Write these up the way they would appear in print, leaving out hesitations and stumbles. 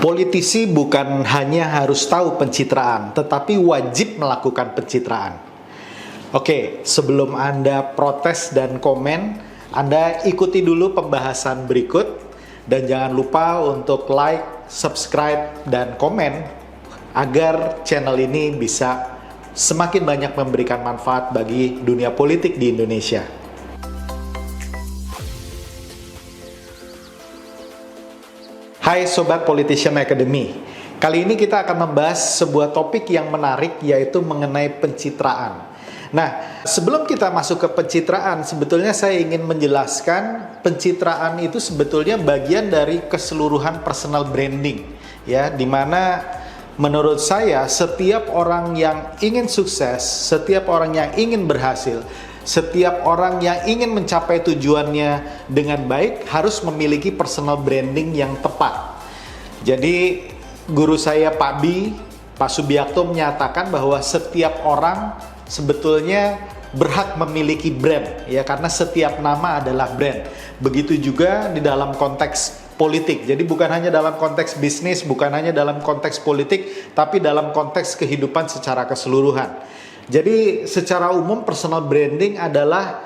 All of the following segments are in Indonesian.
Politisi bukan hanya harus tahu pencitraan, tetapi wajib melakukan pencitraan. Oke, sebelum Anda protes dan komen, Anda ikuti dulu pembahasan berikut. Dan jangan lupa untuk like, subscribe, dan komen agar channel ini bisa semakin banyak memberikan manfaat bagi dunia politik di Indonesia. Hai Sobat Politician Academy, kali ini kita akan membahas sebuah topik yang menarik, yaitu mengenai pencitraan. Nah, sebelum kita masuk ke pencitraan, sebetulnya saya ingin menjelaskan pencitraan itu sebetulnya bagian dari keseluruhan personal branding, ya, dimana menurut saya setiap orang yang ingin sukses, setiap orang yang ingin berhasil, setiap orang yang ingin mencapai tujuannya dengan baik harus memiliki personal branding yang tepat. Jadi guru saya Pak Subiakto menyatakan bahwa setiap orang sebetulnya berhak memiliki brand, ya, karena setiap nama adalah brand. Begitu juga di dalam konteks politik. Jadi bukan hanya dalam konteks bisnis, bukan hanya dalam konteks politik, tapi dalam konteks kehidupan secara keseluruhan. Jadi secara umum personal branding adalah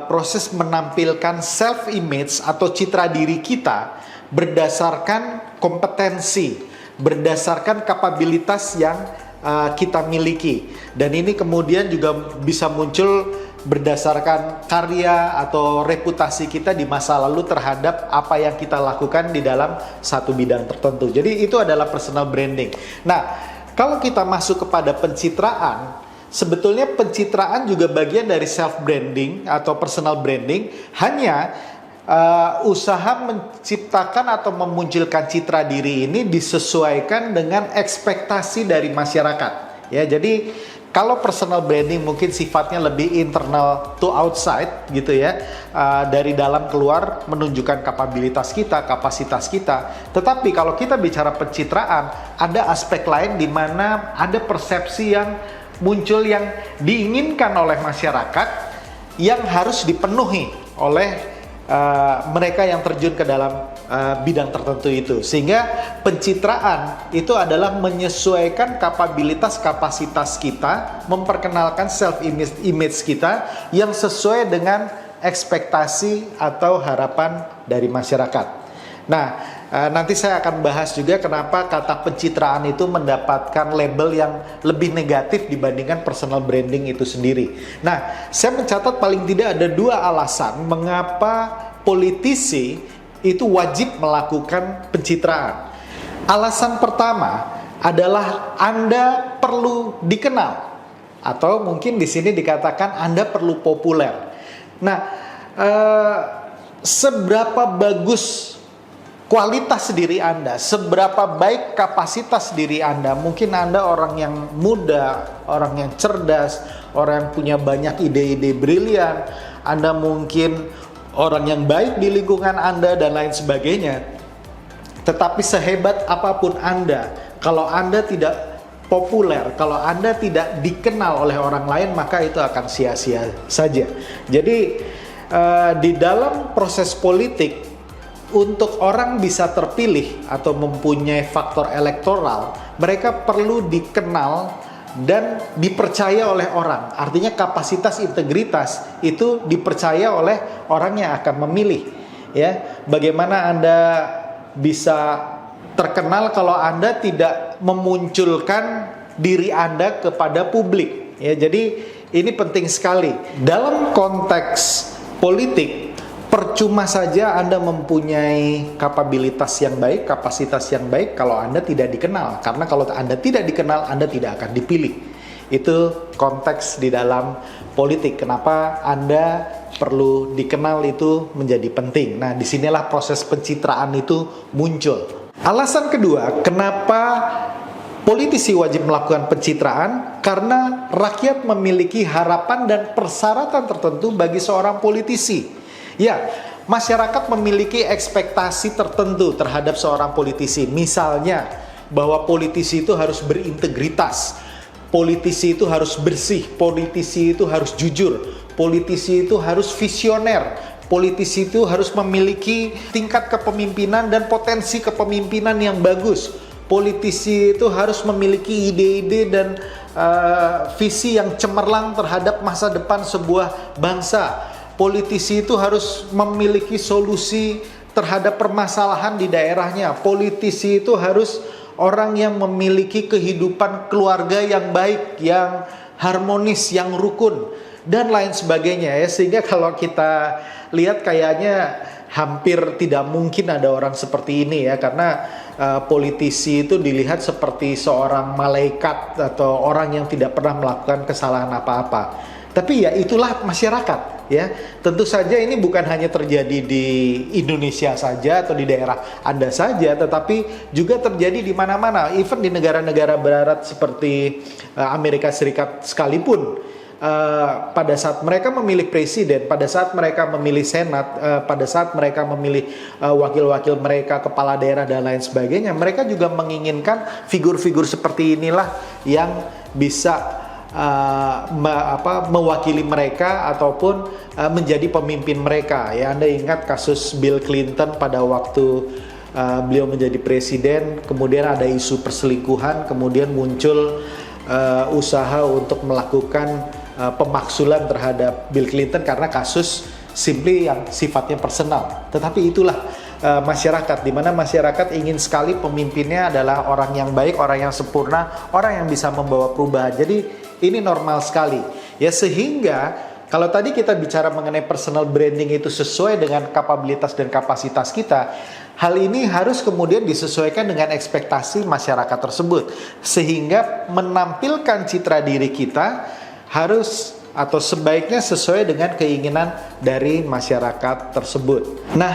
proses menampilkan self image atau citra diri kita berdasarkan kompetensi, berdasarkan kapabilitas yang kita miliki. Dan ini kemudian juga bisa muncul berdasarkan karya atau reputasi kita di masa lalu terhadap apa yang kita lakukan di dalam satu bidang tertentu. Jadi itu adalah personal branding. Nah, kalau kita masuk kepada pencitraan, sebetulnya pencitraan juga bagian dari self branding atau personal branding, hanya usaha menciptakan atau memunculkan citra diri ini disesuaikan dengan ekspektasi dari masyarakat. Ya, jadi kalau personal branding mungkin sifatnya lebih internal to outside gitu ya, dari dalam keluar menunjukkan kapabilitas kita, kapasitas kita. Tetapi kalau kita bicara pencitraan, ada aspek lain di mana ada persepsi yang muncul yang diinginkan oleh masyarakat yang harus dipenuhi oleh mereka yang terjun ke dalam bidang tertentu itu. Sehingga pencitraan itu adalah menyesuaikan kapabilitas kapasitas kita, memperkenalkan self image kita yang sesuai dengan ekspektasi atau harapan dari masyarakat. Nah, nanti saya akan bahas juga kenapa kata pencitraan itu mendapatkan label yang lebih negatif dibandingkan personal branding itu sendiri. Nah, saya mencatat paling tidak ada 2 alasan mengapa politisi itu wajib melakukan pencitraan. Alasan pertama adalah Anda perlu dikenal, atau mungkin di sini dikatakan Anda perlu populer. Nah, seberapa bagus kualitas diri Anda, seberapa baik kapasitas diri Anda. Mungkin Anda orang yang muda, orang yang cerdas, orang yang punya banyak ide-ide brilian. Anda mungkin orang yang baik di lingkungan Anda dan lain sebagainya. Tetapi sehebat apapun Anda, kalau Anda tidak populer, kalau Anda tidak dikenal oleh orang lain, maka itu akan sia-sia saja. Jadi di dalam proses politik, untuk orang bisa terpilih atau mempunyai faktor elektoral, mereka perlu dikenal dan dipercaya oleh orang. Artinya kapasitas integritas itu dipercaya oleh orang yang akan memilih. Ya, bagaimana Anda bisa terkenal kalau Anda tidak memunculkan diri Anda kepada publik? Ya, jadi ini penting sekali. Dalam konteks politik, percuma saja Anda mempunyai kapabilitas yang baik, kapasitas yang baik kalau Anda tidak dikenal. Karena kalau Anda tidak dikenal, Anda tidak akan dipilih. Itu konteks di dalam politik. Kenapa Anda perlu dikenal itu menjadi penting. Nah, disinilah proses pencitraan itu muncul. Alasan kedua, kenapa politisi wajib melakukan pencitraan? Karena rakyat memiliki harapan dan persyaratan tertentu bagi seorang politisi. Ya, masyarakat memiliki ekspektasi tertentu terhadap seorang politisi. Misalnya, bahwa politisi itu harus berintegritas, politisi itu harus bersih, politisi itu harus jujur, politisi itu harus visioner, Politisi itu harus memiliki tingkat kepemimpinan dan potensi kepemimpinan yang bagus. Politisi itu harus memiliki ide-ide dan visi yang cemerlang terhadap masa depan sebuah bangsa. Politisi itu harus memiliki solusi terhadap permasalahan di daerahnya. Politisi itu harus orang yang memiliki kehidupan keluarga yang baik, yang harmonis, yang rukun, dan lain sebagainya ya. Sehingga kalau kita lihat kayaknya hampir tidak mungkin ada orang seperti ini ya, karena politisi itu dilihat seperti seorang malaikat atau orang yang tidak pernah melakukan kesalahan apa-apa. Tapi ya itulah masyarakat ya. Tentu saja ini bukan hanya terjadi di Indonesia saja atau di daerah Anda saja, tetapi juga terjadi di mana-mana, even di negara-negara barat seperti Amerika Serikat sekalipun. Pada saat mereka memilih presiden, pada saat mereka memilih senat, pada saat mereka memilih wakil-wakil mereka, kepala daerah dan lain sebagainya, mereka juga menginginkan figur-figur seperti inilah yang bisa mewakili mereka ataupun menjadi pemimpin mereka ya. Anda ingat kasus Bill Clinton pada waktu beliau menjadi presiden, kemudian ada isu perselingkuhan, kemudian muncul usaha untuk melakukan pemaksulan terhadap Bill Clinton karena kasus simply yang sifatnya personal. Tetapi itulah masyarakat, di mana masyarakat ingin sekali pemimpinnya adalah orang yang baik, orang yang sempurna, orang yang bisa membawa perubahan. Jadi ini normal sekali ya, sehingga kalau tadi kita bicara mengenai personal branding itu sesuai dengan kapabilitas dan kapasitas kita, hal ini harus kemudian disesuaikan dengan ekspektasi masyarakat tersebut, sehingga menampilkan citra diri kita harus atau sebaiknya sesuai dengan keinginan dari masyarakat tersebut. Nah,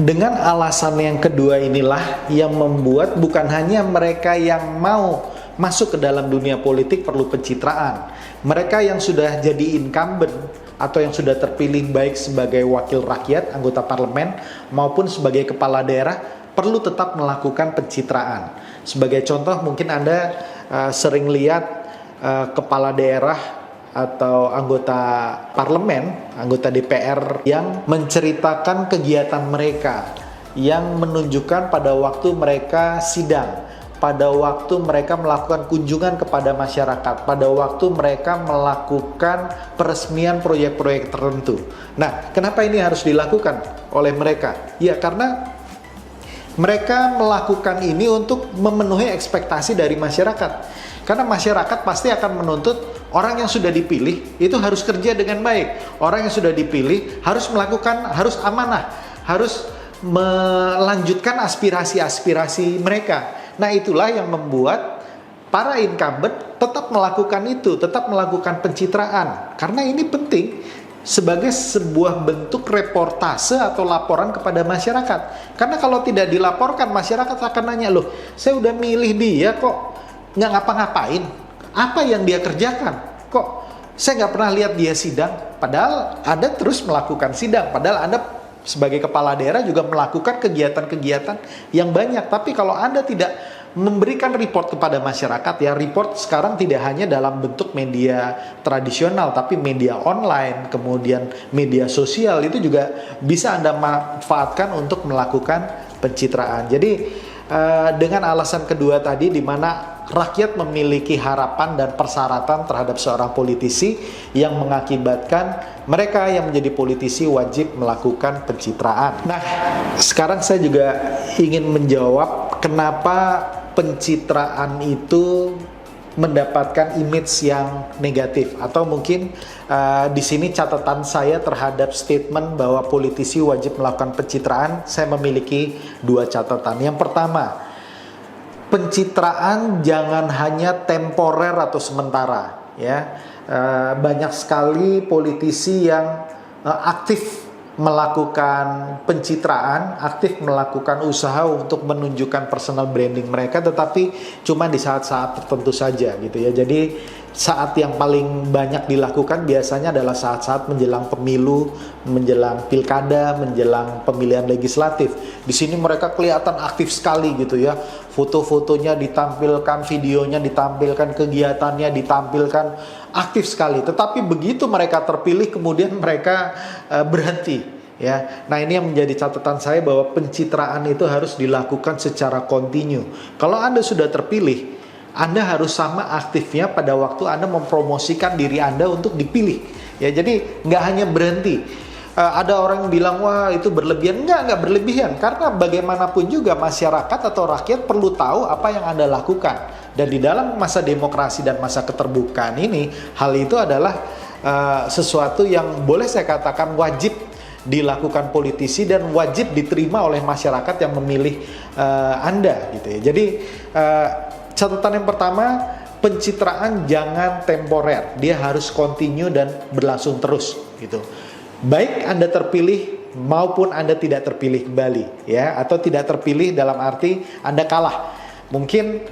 dengan alasan yang kedua inilah yang membuat bukan hanya mereka yang mau masuk ke dalam dunia politik perlu pencitraan. Mereka yang sudah jadi incumbent atau yang sudah terpilih baik sebagai wakil rakyat, anggota parlemen, maupun sebagai kepala daerah perlu tetap melakukan pencitraan. Sebagai contoh, mungkin Anda sering lihat kepala daerah atau anggota parlemen, anggota DPR yang menceritakan kegiatan mereka, yang menunjukkan pada waktu mereka sidang, pada waktu mereka melakukan kunjungan kepada masyarakat, pada waktu mereka melakukan peresmian proyek-proyek tertentu. Nah, kenapa ini harus dilakukan oleh mereka? Ya, karena mereka melakukan ini untuk memenuhi ekspektasi dari masyarakat. Karena masyarakat pasti akan menuntut orang yang sudah dipilih itu harus kerja dengan baik. Orang yang sudah dipilih harus melakukan, harus amanah, harus melanjutkan aspirasi-aspirasi mereka. Nah, itulah yang membuat para incumbent tetap melakukan itu, tetap melakukan pencitraan. Karena ini penting sebagai sebuah bentuk reportase atau laporan kepada masyarakat. Karena kalau tidak dilaporkan, masyarakat akan nanya, loh, saya udah milih dia kok nggak ngapa-ngapain. Apa yang dia kerjakan? Kok saya nggak pernah lihat dia sidang? Padahal Anda terus melakukan sidang. Padahal Anda sebagai kepala daerah juga melakukan kegiatan-kegiatan yang banyak. Tapi kalau Anda tidak memberikan report kepada masyarakat, ya report sekarang tidak hanya dalam bentuk media tradisional, tapi media online, kemudian media sosial, itu juga bisa Anda manfaatkan untuk melakukan pencitraan. Jadi dengan alasan kedua tadi, di mana rakyat memiliki harapan dan persyaratan terhadap seorang politisi yang mengakibatkan mereka yang menjadi politisi wajib melakukan pencitraan. Nah, sekarang saya juga ingin menjawab kenapa pencitraan itu mendapatkan image yang negatif, atau mungkin di sini catatan saya terhadap statement bahwa politisi wajib melakukan pencitraan, saya memiliki dua catatan. Yang pertama, pencitraan jangan hanya temporer atau sementara, ya. Banyak sekali politisi yang aktif melakukan pencitraan, aktif melakukan usaha untuk menunjukkan personal branding mereka, tetapi cuma di saat-saat tertentu saja gitu ya. Jadi saat yang paling banyak dilakukan biasanya adalah saat-saat menjelang pemilu, menjelang pilkada, menjelang pemilihan legislatif. Di sini mereka kelihatan aktif sekali gitu ya. Foto-fotonya ditampilkan, videonya ditampilkan, kegiatannya ditampilkan, aktif sekali. Tetapi begitu mereka terpilih, kemudian mereka berhenti. ya. Nah, ini yang menjadi catatan saya bahwa pencitraan itu harus dilakukan secara kontinu. Kalau Anda sudah terpilih, Anda harus sama aktifnya pada waktu Anda mempromosikan diri Anda untuk dipilih. Ya, jadi nggak hanya berhenti. Ada orang yang bilang, wah itu berlebihan. Nggak berlebihan. Karena bagaimanapun juga masyarakat atau rakyat perlu tahu apa yang Anda lakukan. Dan di dalam masa demokrasi dan masa keterbukaan ini, hal itu adalah sesuatu yang boleh saya katakan wajib dilakukan politisi dan wajib diterima oleh masyarakat yang memilih Anda gitu ya. Jadi catatan yang pertama, pencitraan jangan temporer, dia harus kontinu dan berlangsung terus gitu. Baik Anda terpilih maupun Anda tidak terpilih kembali ya, atau tidak terpilih dalam arti Anda kalah. Mungkin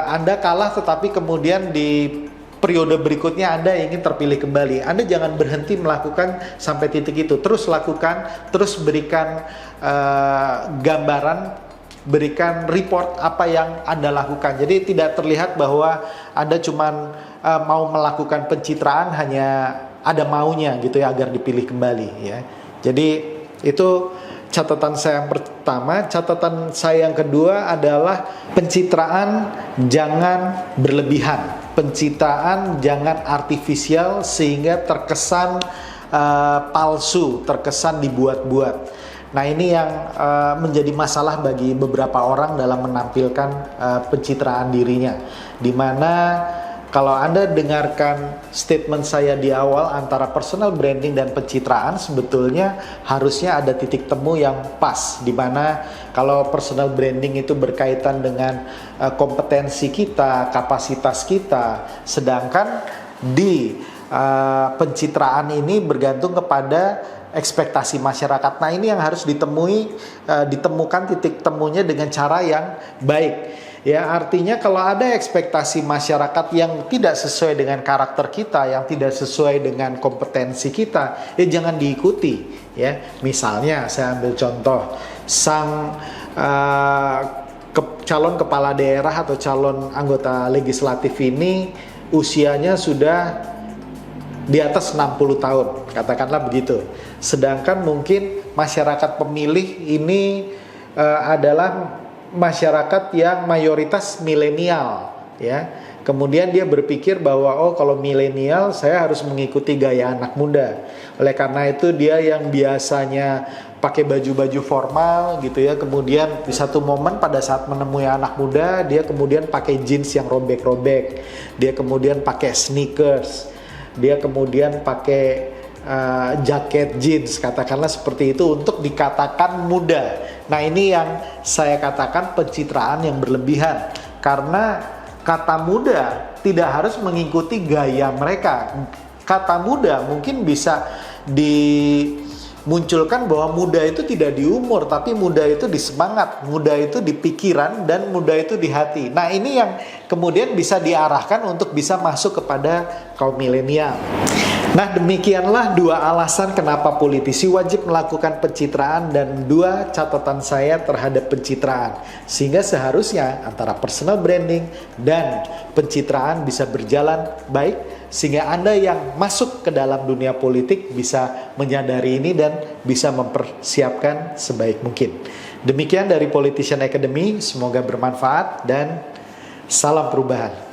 Anda kalah tetapi kemudian di periode berikutnya Anda ingin terpilih kembali. Anda jangan berhenti melakukan sampai titik itu. Terus lakukan, terus berikan gambaran, berikan report apa yang Anda lakukan. Jadi tidak terlihat bahwa Anda cuman mau melakukan pencitraan hanya ada maunya gitu ya agar dipilih kembali ya. Jadi itu catatan saya yang pertama. Catatan saya yang kedua adalah pencitraan jangan berlebihan. Pencitraan jangan artifisial sehingga terkesan palsu, terkesan dibuat-buat. Nah, ini yang menjadi masalah bagi beberapa orang dalam menampilkan pencitraan dirinya. Dimana kalau Anda dengarkan statement saya di awal antara personal branding dan pencitraan, sebetulnya harusnya ada titik temu yang pas. Dimana kalau personal branding itu berkaitan dengan kompetensi kita, kapasitas kita, sedangkan di pencitraan ini bergantung kepada ekspektasi masyarakat. Nah, ini yang harus ditemukan titik temunya dengan cara yang baik. Ya, artinya kalau ada ekspektasi masyarakat yang tidak sesuai dengan karakter kita, yang tidak sesuai dengan kompetensi kita, ya jangan diikuti. Ya, misalnya saya ambil contoh, calon kepala daerah atau calon anggota legislatif ini usianya sudah di atas 60 tahun, katakanlah begitu. Sedangkan mungkin masyarakat pemilih ini adalah masyarakat yang mayoritas milenial ya. Kemudian dia berpikir bahwa oh kalau milenial saya harus mengikuti gaya anak muda. Oleh karena itu dia yang biasanya pakai baju-baju formal gitu ya, kemudian di satu momen pada saat menemui anak muda dia kemudian pakai jeans yang robek-robek. Dia kemudian pakai sneakers. Dia kemudian pakai jaket jeans, katakanlah seperti itu untuk dikatakan muda. Nah, ini yang saya katakan pencitraan yang berlebihan, karena kata muda tidak harus mengikuti gaya mereka. Kata muda mungkin bisa dimunculkan bahwa muda itu tidak di umur, tapi muda itu di semangat, muda itu di pikiran, dan muda itu di hati. Nah, ini yang kemudian bisa diarahkan untuk bisa masuk kepada kaum milenial. Nah, demikianlah dua alasan kenapa politisi wajib melakukan pencitraan dan dua catatan saya terhadap pencitraan. Sehingga seharusnya antara personal branding dan pencitraan bisa berjalan baik, sehingga Anda yang masuk ke dalam dunia politik bisa menyadari ini dan bisa mempersiapkan sebaik mungkin. Demikian dari Politician Academy, semoga bermanfaat dan salam perubahan.